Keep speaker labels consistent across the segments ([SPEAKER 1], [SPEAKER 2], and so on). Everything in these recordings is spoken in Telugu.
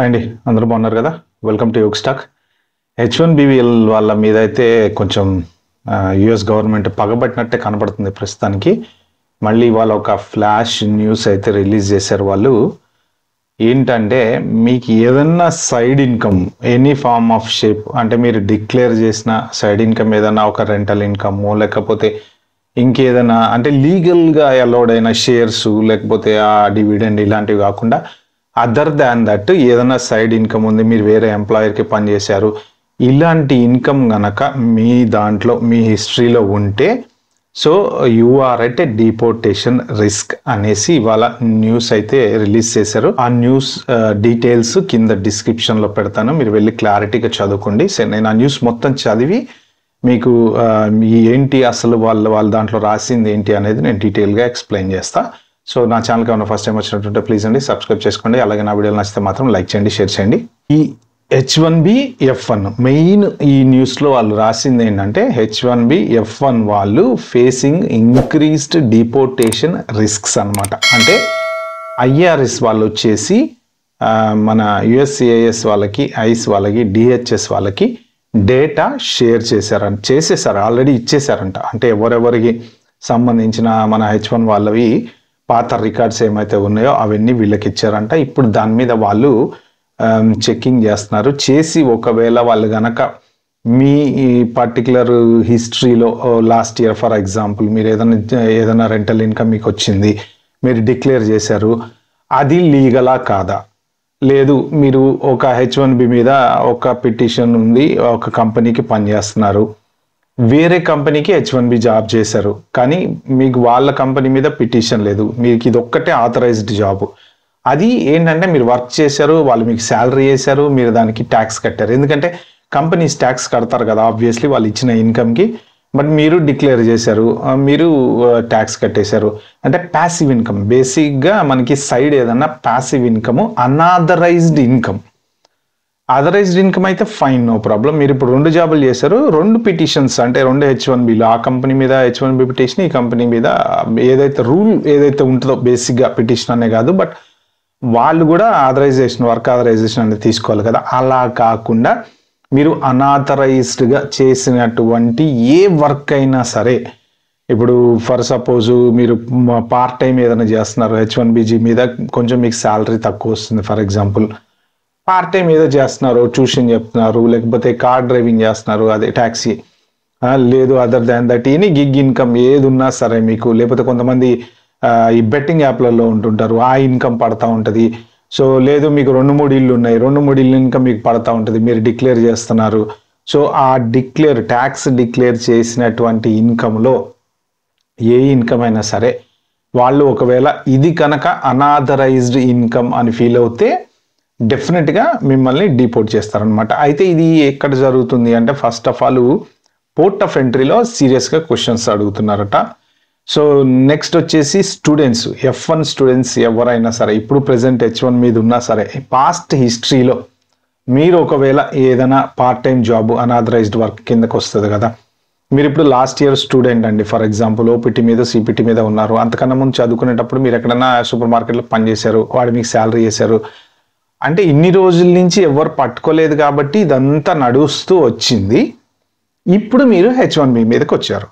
[SPEAKER 1] అండి అందరూ బాగున్నారు కదా. Welcome to Yog stock. H1BVL వాళ్ళ మీద అయితే కొంచెం యుఎస్ గవర్నమెంట్ పగబట్టినట్టే కనబడుతుంది ప్రస్తుతానికి. మళ్ళీ వాళ్ళు ఒక ఫ్లాష్ న్యూస్ అయితే రిలీజ్ చేశారు. వాళ్ళు ఏంటంటే మీకు ఏదన్నా side income any form of shape అంటే మీరు డిక్లేర్ చేసిన సైడ్ ఇన్కమ్ ఏదన్నా ఒక రెంటల్ ఇన్కమ్ లేకపోతే ఇంకేదైనా అంటే లీగల్గా అలౌడ్ అయిన షేర్స్ లేకపోతే ఆ డివిడెండ్ ఇలాంటివి కాకుండా అదర్ దాన్ దట్ ఏదైనా సైడ్ ఇన్కమ్ ఉంది, మీరు వేరే ఎంప్లాయర్కి పనిచేశారు, ఇలాంటి ఇన్కమ్ గనక మీ దాంట్లో మీ హిస్టరీలో ఉంటే so you're at a deportation risk అనేసి ఇవాళ న్యూస్ అయితే రిలీజ్ చేశారు. ఆ న్యూస్ డీటెయిల్స్ కింద డిస్క్రిప్షన్లో పెడతాను, మీరు వెళ్ళి క్లారిటీగా చదువుకోండి. నేను ఆ న్యూస్ మొత్తం చదివి మీకు ఏంటి అసలు వాళ్ళ దాంట్లో రాసింది ఏంటి అనేది నేను డీటెయిల్గా ఎక్స్ప్లెయిన్ చేస్తా. సో నా ఛానల్కి ఏమైనా ఫస్ట్ టైం వచ్చినట్టుంటే ప్లీజ్ అండి సబ్స్క్రైబ్ చేసుకోండి. అలాగే నా వీడియోలు నచ్చితే మాత్రం లైక్ చేయండి, షేర్ చేయండి. ఈ H1B/F1 మెయిన్ ఈ న్యూస్లో వాళ్ళు రాసింది ఏంటంటే H1B/F1 వాళ్ళు ఫేసింగ్ ఇంక్రీస్డ్ డిపోర్టేషన్ రిస్క్స్ అనమాట. అంటే IRS వాళ్ళు వచ్చేసి మన USCIS వాళ్ళకి, ఐస్ వాళ్ళకి, DHS వాళ్ళకి డేటా షేర్ చేసేసారు ఆల్రెడీ ఇచ్చేసారంట. అంటే ఎవరెవరికి సంబంధించిన మన H1 వాళ్ళవి పాత రికార్డ్స్ ఏమైతే ఉన్నాయో అవన్నీ వీళ్ళకి ఇచ్చారంట. ఇప్పుడు దాని మీద వాళ్ళు చెక్కింగ్ చేస్తున్నారు. చేసి ఒకవేళ వాళ్ళు గనక మీ పర్టికులర్ హిస్టరీలో లాస్ట్ ఇయర్ ఫర్ ఎగ్జాంపుల్ మీరు ఏదైనా రెంటల్ ఇన్కమ్ మీకు వచ్చింది, మీరు డిక్లేర్ చేశారు, అది లీగలా కాదా, లేదు మీరు ఒక H1B మీద ఒక పిటిషన్ ఉంది, ఒక కంపెనీకి పనిచేస్తున్నారు, వేరే కంపెనీకి H1B జాబ్ చేశారు కానీ మీకు వాళ్ళ కంపెనీ మీద పిటిషన్ లేదు, మీకు ఇది ఒక్కటే ఆథరైజ్డ్ జాబ్, అది ఏంటంటే మీరు వర్క్ చేశారు, వాళ్ళు మీకు శాలరీ చేశారు, మీరు దానికి ట్యాక్స్ కట్టారు. ఎందుకంటే కంపెనీస్ ట్యాక్స్ కడతారు కదా ఆబ్వియస్లీ వాళ్ళు ఇచ్చిన ఇన్కమ్కి. బట్ మీరు డిక్లేర్ చేశారు, మీరు ట్యాక్స్ కట్టేశారు. అంటే ప్యాసివ్ ఇన్కమ్, బేసిక్గా మనకి సైడ్ ఏదన్నా passive income, unauthorised income. Authorised income అయితే ఫైన్, నో ప్రాబ్లం. మీరు ఇప్పుడు 2 జాబులు చేశారు, 2 పిటిషన్స్ అంటే 2 H1Bలు, ఆ కంపెనీ మీద H1B పిటిషన్, ఈ కంపెనీ మీద ఏదైతే రూల్ ఏదైతే ఉంటుందో బేసిక్గా పిటిషన్ అనే కాదు, బట్ వాళ్ళు కూడా ఆథరైజేషన్, వర్క్ ఆథరైజేషన్ అనేది తీసుకోవాలి కదా. అలా కాకుండా మీరు అనాథరైజ్డ్గా చేసినటువంటి ఏ వర్క్ అయినా సరే, ఇప్పుడు ఫర్ సపోజ్ మీరు పార్ట్ టైం ఏదైనా చేస్తున్నారు, H1BG మీద కొంచెం మీకు శాలరీ తక్కువ వస్తుంది, ఫర్ ఎగ్జాంపుల్ పార్ట్ టైం ఏదో చేస్తున్నారు, ట్యూషన్ చెప్తున్నారు, లేకపోతే కార్ డ్రైవింగ్ చేస్తున్నారు, అదే ట్యాక్సీ, లేదు other than that any gig income ఏది ఉన్నా సరే మీకు, లేకపోతే కొంతమంది ఈ బెట్టింగ్ యాప్లలో ఉంటుంటారు, ఆ ఇన్కమ్ పడతా ఉంటుంది. సో లేదు మీకు 2-3 ఇళ్ళు ఉన్నాయి, 2-3 ఇళ్ళు ఇన్కమ్ మీకు పడతా ఉంటుంది, మీరు డిక్లేర్ చేస్తున్నారు. సో ఆ ట్యాక్స్ డిక్లేర్ చేసినటువంటి ఇన్కంలో ఏ ఇన్కమ్ అయినా సరే వాళ్ళు ఒకవేళ ఇది కనుక అనాథరైజ్డ్ ఇన్కమ్ అని ఫీల్ అవుతే డెఫినెట్గా మిమ్మల్ని డిపోర్ట్ చేస్తారనమాట. అయితే ఇది ఎక్కడ జరుగుతుంది అంటే first of all port of ఎంట్రీలో సీరియస్గా క్వశ్చన్స్ అడుగుతున్నారట. సో నెక్స్ట్ వచ్చేసి స్టూడెంట్స్, F1 స్టూడెంట్స్ ఎవరైనా సరే ఇప్పుడు ప్రెసెంట్ H1 మీద ఉన్నా సరే పాస్ట్ హిస్టరీలో మీరు ఒకవేళ ఏదైనా part time job unauthorised work కిందకు వస్తుంది కదా. మీరు ఇప్పుడు లాస్ట్ ఇయర్ స్టూడెంట్ అండి, ఫర్ ఎగ్జాంపుల్ OPT మీద CPT మీద ఉన్నారు, అంతకన్నా ముందు చదువుకునేటప్పుడు మీరు ఎక్కడైనా సూపర్ మార్కెట్లో పనిచేశారు, వాడు మీకు శాలరీ చేశారు. అంటే ఇన్ని రోజుల నుంచి ఎవరు పట్టుకోలేదు కాబట్టి ఇదంతా నడుస్తూ వచ్చింది. ఇప్పుడు మీరు H1B మీదకి వచ్చారు.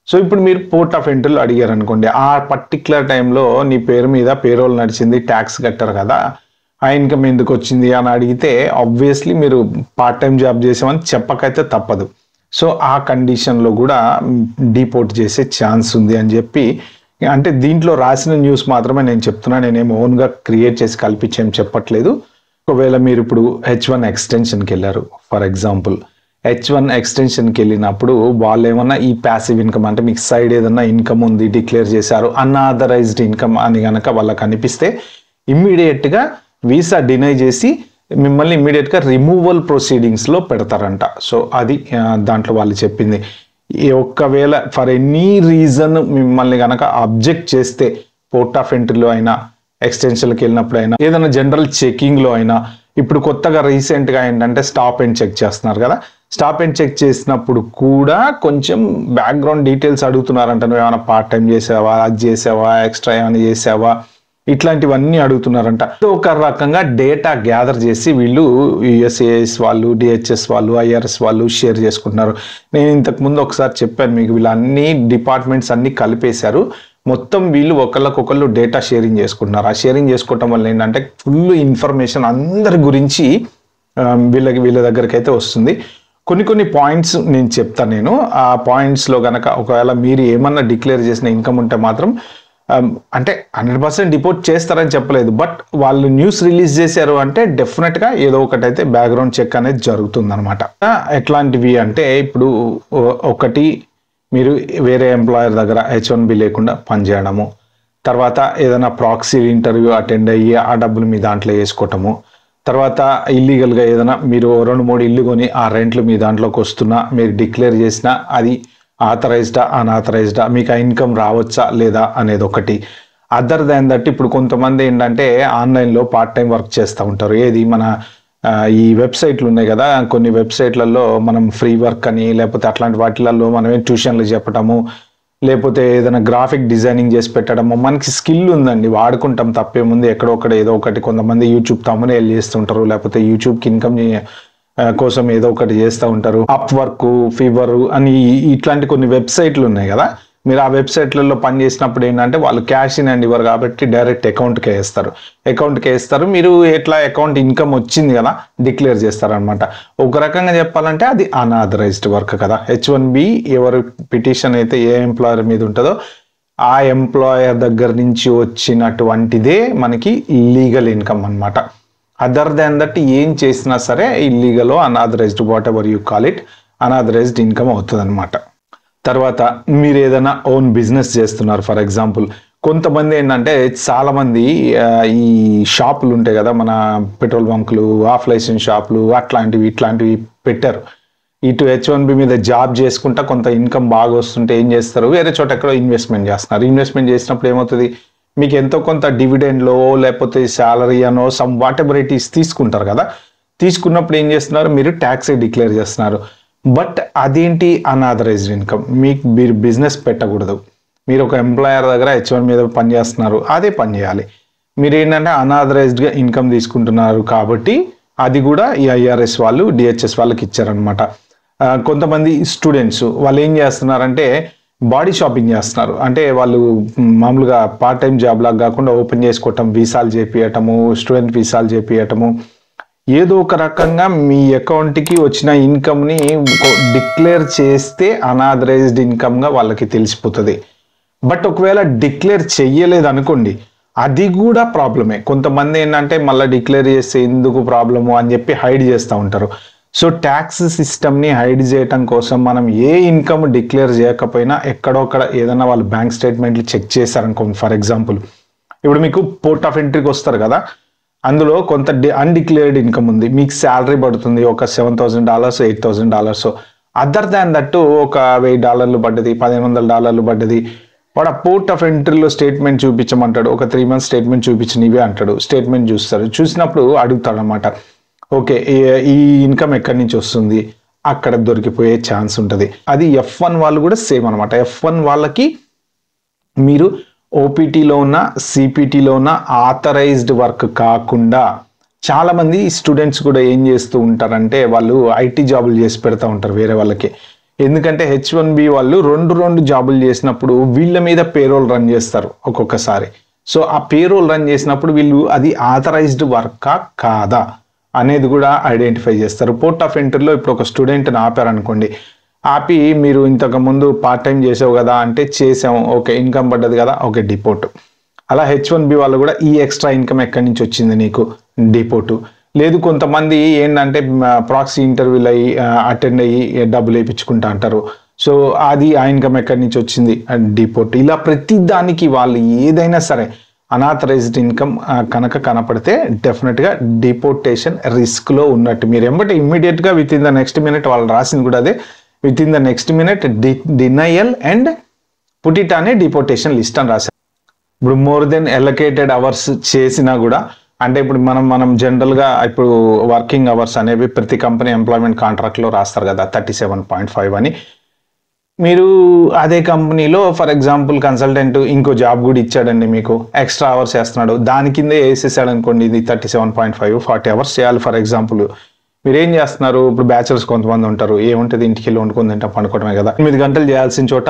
[SPEAKER 1] సో ఇప్పుడు మీరు పోర్ట్ ఆఫ్ ఎంట్రీలో అడిగారు అనుకోండి, ఆ పర్టికులర్ టైంలో నీ పేరు మీద పేరోల్ నడిచింది, ట్యాక్స్ కట్టారు కదా, ఆ ఇన్కమ్ ఎందుకు వచ్చింది అని అడిగితే ఆబ్వియస్లీ మీరు పార్ట్ టైం జాబ్ చేసామని చెప్పకైతే తప్పదు. సో ఆ కండిషన్లో కూడా డిపోర్ట్ చేసే ఛాన్స్ ఉంది అని చెప్పి, అంటే దీంట్లో రాసిన న్యూస్ మాత్రమే నేను చెప్తున్నా, నేనేమో ఓన్గా క్రియేట్ చేసి కల్పించేం చెప్పట్లేదు. ఒకవేళ మీరు ఇప్పుడు H1 ఎక్స్టెన్షన్కి వెళ్ళారు, ఫర్ ఎగ్జాంపుల్ H1 ఎక్స్టెన్షన్కి వెళ్ళినప్పుడు వాళ్ళు ఏమన్నా ఈ ప్యాసివ్ ఇన్కమ్ అంటే మీకు సైడ్ ఏదన్నా ఇన్కమ్ ఉంది, డిక్లేర్ చేశారు, అన్ఆథరైజ్డ్ ఇన్కమ్ అని కనుక వాళ్ళకి అనిపిస్తే ఇమ్మీడియట్గా వీసా డినై చేసి మిమ్మల్ని ఇమ్మీడియట్గా రిమూవల్ ప్రొసీడింగ్స్లో పెడతారంట. సో అది దాంట్లో వాళ్ళు చెప్పింది. ఒకవేళ ఫర్ ఎనీ రీజన్ మిమ్మల్ని కనుక అబ్జెక్ట్ చేస్తే పోర్ట్ ఆఫ్ ఎంట్రీలో అయినా, ఎక్స్టెన్షన్కి వెళ్ళినప్పుడు అయినా, ఏదైనా జనరల్ చెకింగ్లో అయినా, ఇప్పుడు కొత్తగా రీసెంట్గా ఏంటంటే స్టాప్ అండ్ చెక్ చేస్తున్నారు కదా, స్టాప్ అండ్ చెక్ చేసినప్పుడు కూడా కొంచెం బ్యాక్గ్రౌండ్ డీటెయిల్స్ అడుగుతున్నారంట. నువ్వు ఏమైనా పార్ట్ టైం చేసావా, అది చేసావా, ఎక్స్ట్రా ఏమైనా చేసావా, ఇట్లాంటివన్నీ అడుగుతున్నారంట. ఒక రకంగా డేటా గ్యాదర్ చేసి వీళ్ళు యుఎస్ఏఎస్ వాళ్ళు, డిహెచ్ఎస్ వాళ్ళు, ఐఆర్ఎస్ వాళ్ళు షేర్ చేసుకుంటున్నారు. నేను ఇంతకు ముందు ఒకసారి చెప్పాను మీకు, వీళ్ళు అన్ని డిపార్ట్మెంట్స్ అన్ని కలిపేశారు. మొత్తం వీళ్ళు ఒకళ్ళకొకళ్ళు డేటా షేరింగ్ చేసుకుంటున్నారు. ఆ షేరింగ్ చేసుకోవటం వల్ల ఏంటంటే ఫుల్ ఇన్ఫర్మేషన్ అందరి గురించి వీళ్ళ దగ్గరికి అయితే వస్తుంది. కొన్ని పాయింట్స్ నేను చెప్తాను. నేను ఆ పాయింట్స్లో కనుక ఒకవేళ మీరు ఏమన్నా డిక్లేర్ చేసిన ఇన్కమ్ ఉంటే మాత్రం అంటే 100% డిపోర్ట్ చేస్తారని చెప్పలేదు, బట్ వాళ్ళు న్యూస్ రిలీజ్ చేశారు అంటే డెఫినెట్గా ఏదో ఒకటైతే బ్యాక్గ్రౌండ్ చెక్ అనేది జరుగుతుంది అనమాట. ఎట్లాంటివి అంటే ఇప్పుడు ఒకటి, మీరు వేరే ఎంప్లాయర్ దగ్గర H1B లేకుండా పనిచేయడము, తర్వాత ఏదైనా ప్రాక్సీ ఇంటర్వ్యూ అటెండ్ అయ్యి ఆ డబ్బులు మీ దాంట్లో వేసుకోవటము, తర్వాత ఇల్లీగల్గా ఏదైనా మీరు 2-3 ఇల్లు కొని ఆ రెంట్లు మీ దాంట్లోకి వస్తున్నా మీరు డిక్లేర్ చేసినా అది ఆథరైజ్డా అన్ఆథరైజ్డా, మీకు ఆ ఇన్కమ్ రావచ్చా లేదా అనేది ఒకటి. అదర్ దాన్ దట్ ఇప్పుడు కొంతమంది ఏంటంటే ఆన్లైన్లో పార్ట్ టైం వర్క్ చేస్తూ ఉంటారు. ఏది మన ఈ వెబ్సైట్లు ఉన్నాయి కదా, కొన్ని వెబ్సైట్లలో మనం ఫ్రీ వర్క్ అని లేకపోతే అట్లాంటి వాటిలలో మనమే ట్యూషన్లు చెప్పటము, లేకపోతే ఏదైనా గ్రాఫిక్ డిజైనింగ్ చేసి పెట్టడము. మనకి స్కిల్ ఉందండి, వాడుకుంటాం, తప్పేముంది. ఎక్కడొక్కడ ఏదో ఒకటి, కొంతమంది యూట్యూబ్ తమ్మునేల్ చేస్తుంటారు, లేకపోతే యూట్యూబ్కి ఇన్కమ్ కోసం ఏదో ఒకటి చేస్తూ ఉంటారు. అప్ వర్క్, ఫీవర్ అని ఇట్లాంటి కొన్ని వెబ్సైట్లు ఉన్నాయి కదా, మీరు ఆ వెబ్సైట్లలో పని చేసినప్పుడు ఏంటంటే వాళ్ళు క్యాష్ ఇన్ అండ్ ఇవ్వరు కాబట్టి డైరెక్ట్ అకౌంట్కే వేస్తారు. మీరు ఎట్లా అకౌంట్ ఇన్కమ్ వచ్చింది కదా డిక్లేర్ చేస్తారనమాట. ఒక రకంగా చెప్పాలంటే అది అన్ఆథరైజ్డ్ వర్క్ కదా. H1B ఎవరు పిటిషన్ అయితే ఏ ఎంప్లాయర్ మీద ఉంటుందో ఆ ఎంప్లాయర్ దగ్గర నుంచి వచ్చినటువంటిదే మనకి లీగల్ ఇన్కమ్ అనమాట. అదర్ దాన్ దట్ ఏం చేసినా సరే illegal, unauthorised, whatever you call it, unauthorised income అవుతుంది అనమాట. తర్వాత మీరు ఏదైనా ఓన్ బిజినెస్ చేస్తున్నారు. ఫర్ ఎగ్జాంపుల్ కొంతమంది ఏంటంటే చాలామంది ఈ షాపులు ఉంటాయి కదా, మన పెట్రోల్ బంకులు, ఆఫ్ లైసెన్స్ షాపులు, ఇట్లాంటివి పెట్టారు. ఇటు H1B మీద జాబ్ చేసుకుంటా కొంత ఇన్కమ్ బాగా వస్తుంటే ఏం చేస్తారు, వేరే చోట ఎక్కడో ఇన్వెస్ట్మెంట్ చేస్తున్నారు. ఇన్వెస్ట్మెంట్ చేసినప్పుడు ఏమవుతుంది, మీకు ఎంతో కొంత డివిడెండ్లో లేకపోతే శాలరీ అనో some what ever it is తీసుకుంటారు కదా. తీసుకున్నప్పుడు ఏం చేస్తున్నారు, మీరు ట్యాక్స్ డిక్లేర్ చేస్తున్నారు. బట్ అదేంటి అన్ఆథరైజ్డ్ ఇన్కమ్. మీరు బిజినెస్ పెట్టకూడదు. మీరు ఒక ఎంప్లాయర్ దగ్గర H1 మీద పని చేస్తున్నారు, అదే పని చేయాలి. మీరు ఏంటంటే అన్ఆథరైజ్డ్గా ఇన్కమ్ తీసుకుంటున్నారు కాబట్టి అది కూడా ఈ IRS వాళ్ళు, DHS వాళ్ళకి ఇచ్చారనమాట. కొంతమంది స్టూడెంట్స్ వాళ్ళు ఏం చేస్తున్నారంటే బాడీ షాపింగ్ చేస్తున్నారు. అంటే వాళ్ళు మామూలుగా పార్ట్ టైం జాబ్ లాగా కాకుండా ఓపెన్ చేసుకోవటం, వీసాలు చేపియటము, స్టూడెంట్ వీసాలు చేపియటము, ఏదో ఒక రకంగా మీ అకౌంట్కి వచ్చిన ఇన్కమ్ని డిక్లేర్ చేస్తే అన్ఆథరైజ్డ్ ఇన్కమ్గా వాళ్ళకి తెలిసిపోతుంది. బట్ ఒకవేళ డిక్లేర్ చెయ్యలేదు అనుకోండి, అది కూడా ప్రాబ్లమే. కొంతమంది ఏంటంటే మళ్ళీ డిక్లేర్ చేస్తే ఎందుకు ప్రాబ్లము అని చెప్పి హైడ్ చేస్తూ ఉంటారు. సో ట్యాక్స్ సిస్టమ్ని హైడ్ చేయటం కోసం మనం ఏ ఇన్కమ్ డిక్లేర్ చేయకపోయినా ఎక్కడొక్కడ ఏదైనా వాళ్ళు బ్యాంక్ స్టేట్మెంట్లు చెక్ చేశారనుకోండి. ఫర్ ఎగ్జాంపుల్ ఇప్పుడు మీకు పోర్ట్ ఆఫ్ ఎంట్రీకి వస్తారు కదా, అందులో కొంత అన్డిక్లేర్డ్ ఇన్కమ్ ఉంది, మీకు శాలరీ పడుతుంది ఒక $7,000, $8,000. అదర్ దాన్ దట్టు ఒక $1,000 పడ్డది, $1,500 పడ్డది. వాడు ఆ పోర్ట్ ఆఫ్ ఎంట్రీలో స్టేట్మెంట్ చూపించమంటాడు, ఒక 3 months స్టేట్మెంట్ చూపించనివే అంటాడు. స్టేట్మెంట్ చూస్తారు, చూసినప్పుడు అడుగుతాడు అనమాట, ఓకే ఈ ఇన్కమ్ ఎక్కడి నుంచి వస్తుంది, అక్కడ దొరికిపోయే ఛాన్స్ ఉంటుంది. అది F1 వాళ్ళు కూడా సేమ్ అనమాట. F1 వాళ్ళకి మీరు ఓపీటీలో ఉన్న, సిపిటీలో ఉన్న ఆథరైజ్డ్ వర్క్ కాకుండా చాలామంది స్టూడెంట్స్ కూడా ఏం చేస్తూ ఉంటారంటే వాళ్ళు ఐటీ జాబులు చేసి పెడతా ఉంటారు వేరే వాళ్ళకి. ఎందుకంటే H1B వాళ్ళు రెండు జాబులు చేసినప్పుడు వీళ్ళ మీద పేరోల్ రన్ చేస్తారు ఒక్కొక్కసారి. సో ఆ పేరోల్ రన్ చేసినప్పుడు వీళ్ళు అది ఆథరైజ్డ్ వర్కా కాదా అనేది కూడా ఐడెంటిఫై చేస్తారు. పోర్ట్ ఆఫ్ ఎంట్రీలో ఇప్పుడు ఒక స్టూడెంట్ని ఆపారనుకోండి, ఆపి మీరు ఇంతకు ముందు పార్ట్ టైం చేసావు కదా అంటే చేసాము, ఓకే ఇన్కమ్ పడ్డది కదా, ఓకే డిపోర్ట్. అలా H1B వాళ్ళు కూడా ఈ ఎక్స్ట్రా ఇన్కమ్ ఎక్కడి నుంచి వచ్చింది నీకు, డిపోర్టు. లేదు కొంతమంది ఏంటంటే ప్రాక్సీ ఇంటర్వ్యూలు అయ్యి అటెండ్ అయ్యి డబ్బులు వేయించుకుంటా అంటారు. సో అది ఆ ఇన్కమ్ ఎక్కడి నుంచి వచ్చింది, డిపోర్ట్. ఇలా ప్రతి దానికి వాళ్ళు ఏదైనా సరే అన్ఆథరైజ్డ్ ఇన్కమ్ కనుక కనపడితే డెఫినెట్గా డిపోర్టేషన్ రిస్క్లో ఉన్నట్టు. మీరు ఎంబటి ఇమ్మీడియట్గా with in the next minute, వాళ్ళు రాసింది కూడా అదే, with in the next minute denial and put it అనే డిపోర్టేషన్ లిస్ట్ అని రాశారు. ఇప్పుడు మోర్ దెన్ ఎలకేటెడ్ అవర్స్ చేసినా కూడా, అంటే ఇప్పుడు మనం జనరల్గా ఇప్పుడు వర్కింగ్ అవర్స్ అనేవి ప్రతి కంపెనీ ఎంప్లాయ్మెంట్ కాంట్రాక్ట్లో రాస్తారు కదా 37.5 అని. మీరు అదే కంపెనీలో ఫర్ ఎగ్జాంపుల్ కన్సల్టెంట్ ఇంకో జాబ్ కూడా ఇచ్చాడండి, మీకు ఎక్స్ట్రా అవర్స్ చేస్తున్నాడు, దాని కిందే వేసేసాడు అనుకోండి, ఇది 37.5 40 అవర్స్ చేయాలి ఫర్ ఎగ్జాంపుల్. మీరు ఏం చేస్తున్నారు, ఇప్పుడు బ్యాచులర్స్ కొంతమంది ఉంటారు, ఏముంటుంది ఇంటికి వెళ్ళి వండుకొని తింటా పండుకోవడమే కదా, 8 గంటలు చేయాల్సిన చోట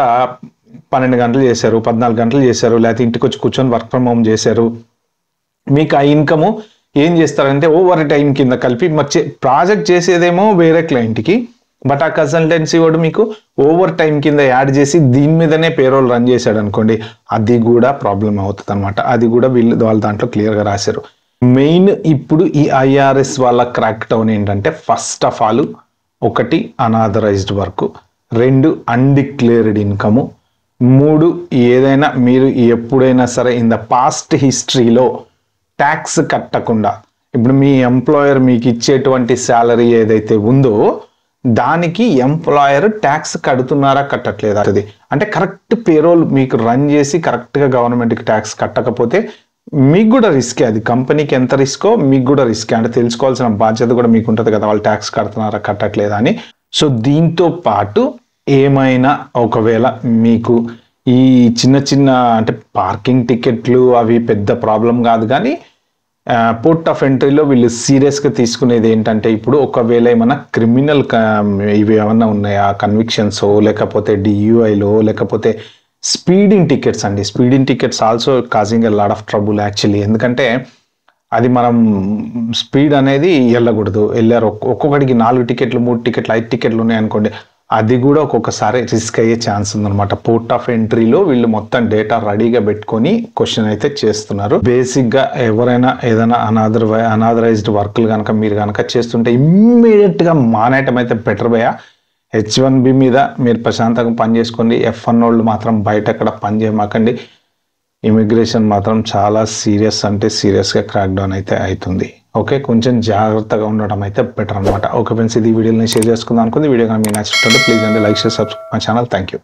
[SPEAKER 1] 12 గంటలు చేశారు, 14 గంటలు చేశారు, లేకపోతే ఇంటికి వచ్చి కూర్చొని వర్క్ ఫ్రమ్ హోమ్ చేశారు. మీకు ఆ ఇన్కమ్ ఏం చేస్తారంటే ఓవర్ టైం కింద కలిపి ప్రాజెక్ట్ చేసేదేమో వేరే క్లయింట్కి, బట్ ఆ కన్సల్టెన్సీ వాడు మీకు ఓవర్ టైం కింద యాడ్ చేసి దీని మీదనే పేరోల్ రన్ చేశాడు అనుకోండి, అది కూడా ప్రాబ్లం అవుతుంది అనమాట. అది కూడా వాళ్ళ దాంట్లో క్లియర్గా రాశారు. మెయిన్ ఇప్పుడు ఈ ఐఆర్ఎస్ వాళ్ళ క్రాక్ డౌన్ ఏంటంటే, ఫస్ట్ ఆఫ్ ఆల్ ఒకటి అనాథరైజ్డ్ వర్క్, 2 అన్డిక్లేర్డ్ ఇన్కమ్, 3 ఏదైనా మీరు ఎప్పుడైనా సరే ఇన్ ద పాస్ట్ హిస్టరీలో ట్యాక్స్ కట్టకుండా, ఇప్పుడు మీ ఎంప్లాయర్ మీకు ఇచ్చేటువంటి శాలరీ ఏదైతే ఉందో దానికి ఎంప్లాయర్ ట్యాక్స్ కడుతున్నారా కట్టట్లేదా, అది అంటే కరెక్ట్ పేరోల్ మీకు రన్ చేసి కరెక్ట్గా గవర్నమెంట్కి ట్యాక్స్ కట్టకపోతే మీకు కూడా రిస్కే, అది కంపెనీకి ఎంత రిస్కో మీకు కూడా రిస్కే, అంటే తెలుసుకోవాల్సిన బాధ్యత కూడా మీకు ఉంటుంది కదా, వాళ్ళు ట్యాక్స్ కడుతున్నారా కట్టట్లేదా అని. సో దీంతో పాటు ఏమైనా ఒకవేళ మీకు ఈ చిన్న చిన్న అంటే పార్కింగ్ టికెట్లు అవి పెద్ద ప్రాబ్లం కాదు, కానీ పోర్ట్ ఆఫ్ ఎంట్రీలో వీళ్ళు సీరియస్గా తీసుకునేది ఏంటంటే, ఇప్పుడు ఒకవేళ ఏమైనా క్రిమినల్ ఇవి ఏమన్నా ఉన్నాయా కన్విక్షన్స్, లేకపోతే డియూఐలో, లేకపోతే స్పీడింగ్ టికెట్స్ అండి. Speeding tickets also causing a lot of trouble actually, ఎందుకంటే అది మనం స్పీడ్ అనేది వెళ్ళకూడదు, వెళ్ళారు ఒక్కొక్కడికి 4 టికెట్లు 3 టికెట్లు 5 టికెట్లు ఉన్నాయి అనుకోండి, అది కూడా ఒక్కొక్కసారి రిస్క్ అయ్యే ఛాన్స్ ఉందన్నమాట. పోర్ట్ ఆఫ్ ఎంట్రీలో వీళ్ళు మొత్తం డేటా రెడీగా పెట్టుకొని క్వశ్చన్ అయితే చేస్తున్నారు. బేసిక్గా ఎవరైనా ఏదైనా అనాథరైజ్డ్ వర్క్లు కనుక మీరు కనుక చేస్తుంటే ఇమ్మీడియట్గా మానేయటం అయితే బెటర్ భయ. H1B మీద మీరు ప్రశాంతంగా పని చేసుకోండి. F1 వాళ్ళు మాత్రం బయట ఎక్కడ పని చేయమాకండి. ఇమిగ్రేషన్ మాత్రం చాలా సీరియస్ అంటే సీరియస్గా క్రాక్ డౌన్ అయితే అవుతుంది. ఓకే, కొంచెం జాగ్రత్తగా ఉండడం అయితే బెటర్ అనమాట. ఓకే ఫ్రెండ్స్, ఇది వీడియోని షేర్ చేసుకుందాం అనుకుంది. వీడియో కానీ మీకు నచ్చినట్లయితే ప్లీజ్ అండి like share subscribe my channel. Thank you.